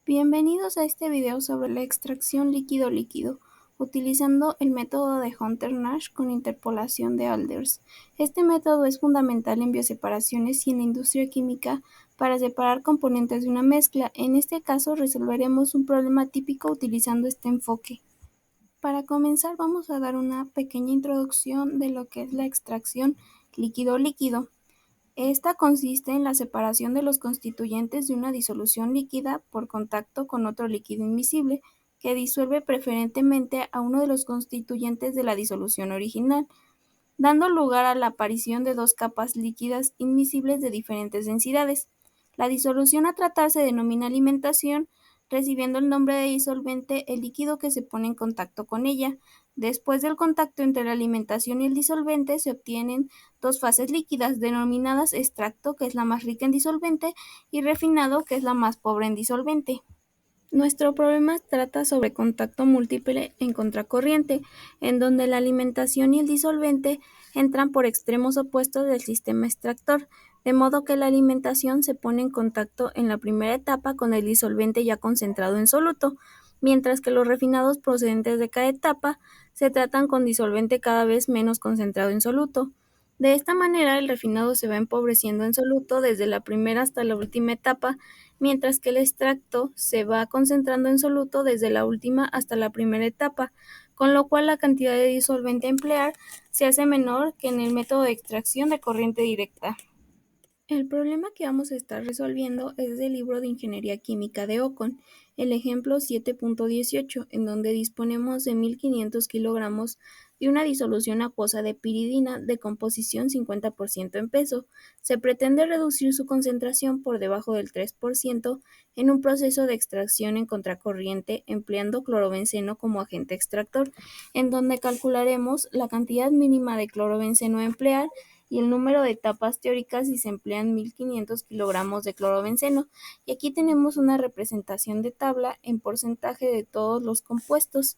Bienvenidos a este video sobre la extracción líquido-líquido, utilizando el método de Hunter-Nash con interpolación de Alders. Este método es fundamental en bioseparaciones y en la industria química para separar componentes de una mezcla. En este caso resolveremos un problema típico utilizando este enfoque. Para comenzar vamos a dar una pequeña introducción de lo que es la extracción líquido-líquido. Esta consiste en la separación de los constituyentes de una disolución líquida por contacto con otro líquido invisible, que disuelve preferentemente a uno de los constituyentes de la disolución original, dando lugar a la aparición de dos capas líquidas invisibles de diferentes densidades. La disolución a tratar se denomina alimentación, recibiendo el nombre de disolvente el líquido que se pone en contacto con ella. Después del contacto entre la alimentación y el disolvente se obtienen dos fases líquidas, denominadas extracto, que es la más rica en disolvente, y refinado, que es la más pobre en disolvente. Nuestro problema trata sobre contacto múltiple en contracorriente, en donde la alimentación y el disolvente entran por extremos opuestos del sistema extractor, de modo que la alimentación se pone en contacto en la primera etapa con el disolvente ya concentrado en soluto, mientras que los refinados procedentes de cada etapa se tratan con disolvente cada vez menos concentrado en soluto. De esta manera, el refinado se va empobreciendo en soluto desde la primera hasta la última etapa, mientras que el extracto se va concentrando en soluto desde la última hasta la primera etapa, con lo cual la cantidad de disolvente a emplear se hace menor que en el método de extracción de corriente directa. El problema que vamos a estar resolviendo es del libro de Ingeniería Química de Ocon, el ejemplo 7.18, en donde disponemos de 1500 kilogramos de una disolución acuosa de piridina de composición 50% en peso. Se pretende reducir su concentración por debajo del 3% en un proceso de extracción en contracorriente empleando clorobenceno como agente extractor, en donde calcularemos la cantidad mínima de clorobenceno a emplear y el número de etapas teóricas si se emplean 1500 kilogramos de clorobenceno. Y aquí tenemos una representación de tabla en porcentaje de todos los compuestos.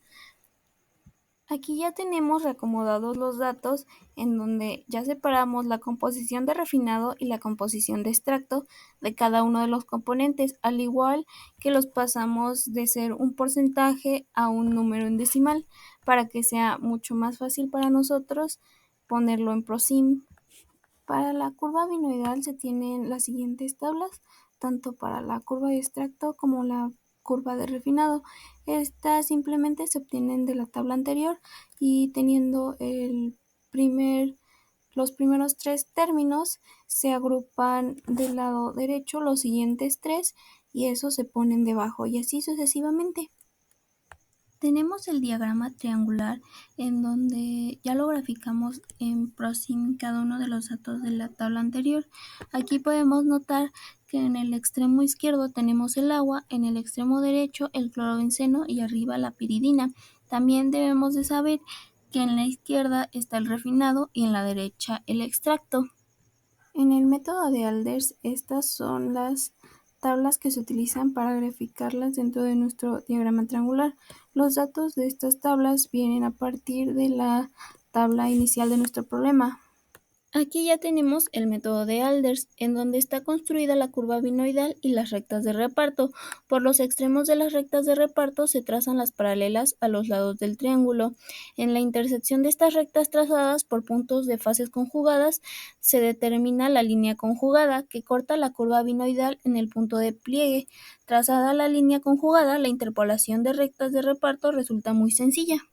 Aquí ya tenemos reacomodados los datos en donde ya separamos la composición de refinado y la composición de extracto de cada uno de los componentes, al igual que los pasamos de ser un porcentaje a un número en decimal para que sea mucho más fácil para nosotros ponerlo en ProSim. Para la curva binoidal se tienen las siguientes tablas, tanto para la curva de extracto como la curva de refinado. Estas simplemente se obtienen de la tabla anterior y teniendo los primeros tres términos se agrupan del lado derecho los siguientes tres y esos se ponen debajo y así sucesivamente. Tenemos el diagrama triangular en donde ya lo graficamos en ProSim cada uno de los datos de la tabla anterior. Aquí podemos notar que en el extremo izquierdo tenemos el agua, en el extremo derecho el clorobenceno y arriba la piridina. También debemos de saber que en la izquierda está el refinado y en la derecha el extracto. En el método de Alders, estas son las tablas que se utilizan para graficarlas dentro de nuestro diagrama triangular. Los datos de estas tablas vienen a partir de la tabla inicial de nuestro problema. Aquí ya tenemos el método de Alders, en donde está construida la curva binoidal y las rectas de reparto. Por los extremos de las rectas de reparto se trazan las paralelas a los lados del triángulo. En la intersección de estas rectas trazadas por puntos de fases conjugadas se determina la línea conjugada que corta la curva binoidal en el punto de pliegue. Trazada la línea conjugada, la interpolación de rectas de reparto resulta muy sencilla.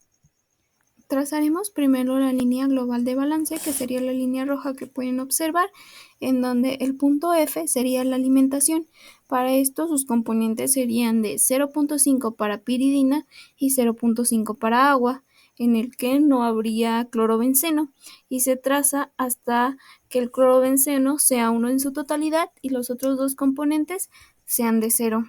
Trazaremos primero la línea global de balance, que sería la línea roja que pueden observar, en donde el punto F sería la alimentación. Para esto sus componentes serían de 0.5 para piridina y 0.5 para agua, en el que no habría clorobenceno, y se traza hasta que el clorobenceno sea 1 en su totalidad y los otros dos componentes sean de 0.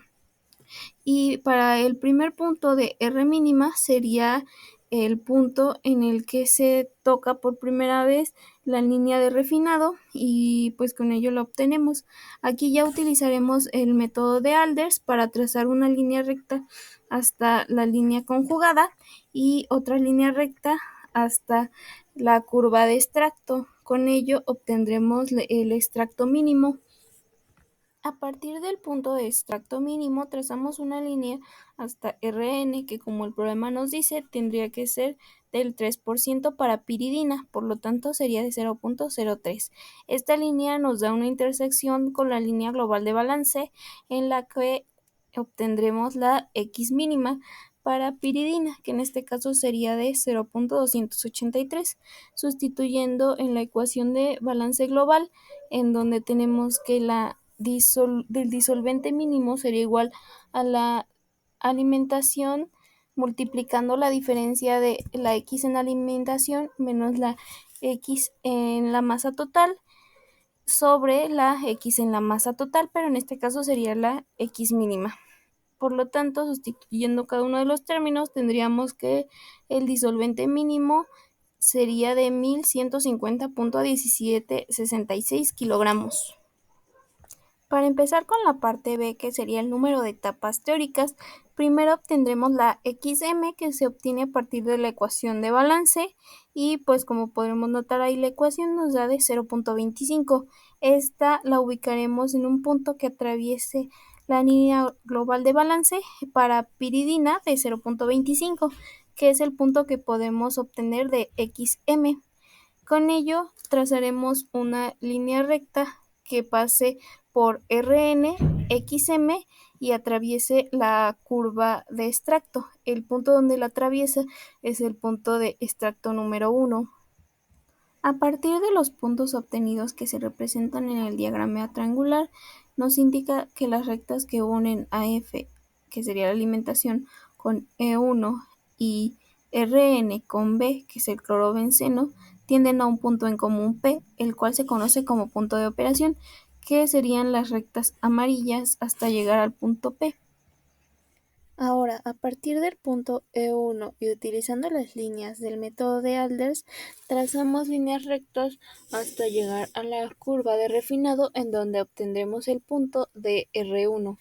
Y para el primer punto de R mínima sería el punto en el que se toca por primera vez la línea de refinado y pues con ello lo obtenemos. Aquí ya utilizaremos el método de Alders para trazar una línea recta hasta la línea conjugada y otra línea recta hasta la curva de extracto. Con ello obtendremos el extracto mínimo. A partir del punto de extracto mínimo, trazamos una línea hasta Rn, que como el problema nos dice, tendría que ser del 3% para piridina, por lo tanto sería de 0.03. Esta línea nos da una intersección con la línea global de balance, en la que obtendremos la X mínima para piridina, que en este caso sería de 0.283, sustituyendo en la ecuación de balance global, en donde tenemos que la del disolvente mínimo sería igual a la alimentación multiplicando la diferencia de la X en alimentación menos la X en la masa total sobre la X en la masa total, pero en este caso sería la X mínima. Por lo tanto, sustituyendo cada uno de los términos, tendríamos que el disolvente mínimo sería de 1150.1766 kilogramos. Para empezar con la parte B, que sería el número de etapas teóricas, primero obtendremos la XM, que se obtiene a partir de la ecuación de balance, y pues como podremos notar ahí la ecuación nos da de 0.25. Esta la ubicaremos en un punto que atraviese la línea global de balance para piridina de 0.25, que es el punto que podemos obtener de XM. Con ello trazaremos una línea recta que pase por Rn, XM y atraviese la curva de extracto. El punto donde la atraviesa es el punto de extracto número 1. A partir de los puntos obtenidos que se representan en el diagrama triangular, nos indica que las rectas que unen a F, que sería la alimentación, con E1 y Rn con B, que es el clorobenceno, tienden a un punto en común P, el cual se conoce como punto de operación, que serían las rectas amarillas hasta llegar al punto P. Ahora, a partir del punto E1 y utilizando las líneas del método de Alders, trazamos líneas rectas hasta llegar a la curva de refinado, en donde obtendremos el punto de R1.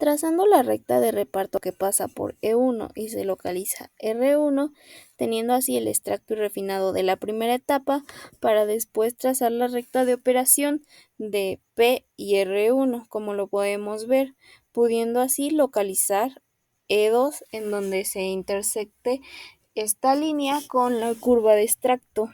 Trazando la recta de reparto que pasa por E1 y se localiza R1, teniendo así el extracto y refinado de la primera etapa, para después trazar la recta de operación de P y R1, como lo podemos ver, pudiendo así localizar E2, en donde se intersecte esta línea con la curva de extracto.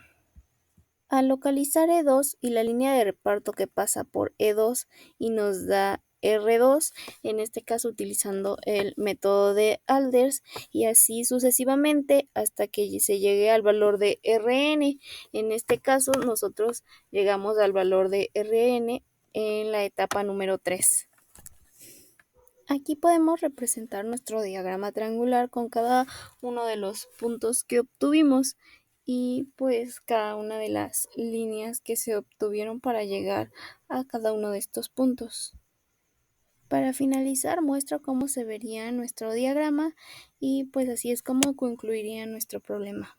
Al localizar E2 y la línea de reparto que pasa por E2 y nos da R2, en este caso utilizando el método de Alders, y así sucesivamente hasta que se llegue al valor de Rn. En este caso nosotros llegamos al valor de Rn en la etapa número 3. Aquí podemos representar nuestro diagrama triangular con cada uno de los puntos que obtuvimos y pues cada una de las líneas que se obtuvieron para llegar a cada uno de estos puntos. Para finalizar, muestro cómo se vería nuestro diagrama y pues así es como concluiría nuestro problema.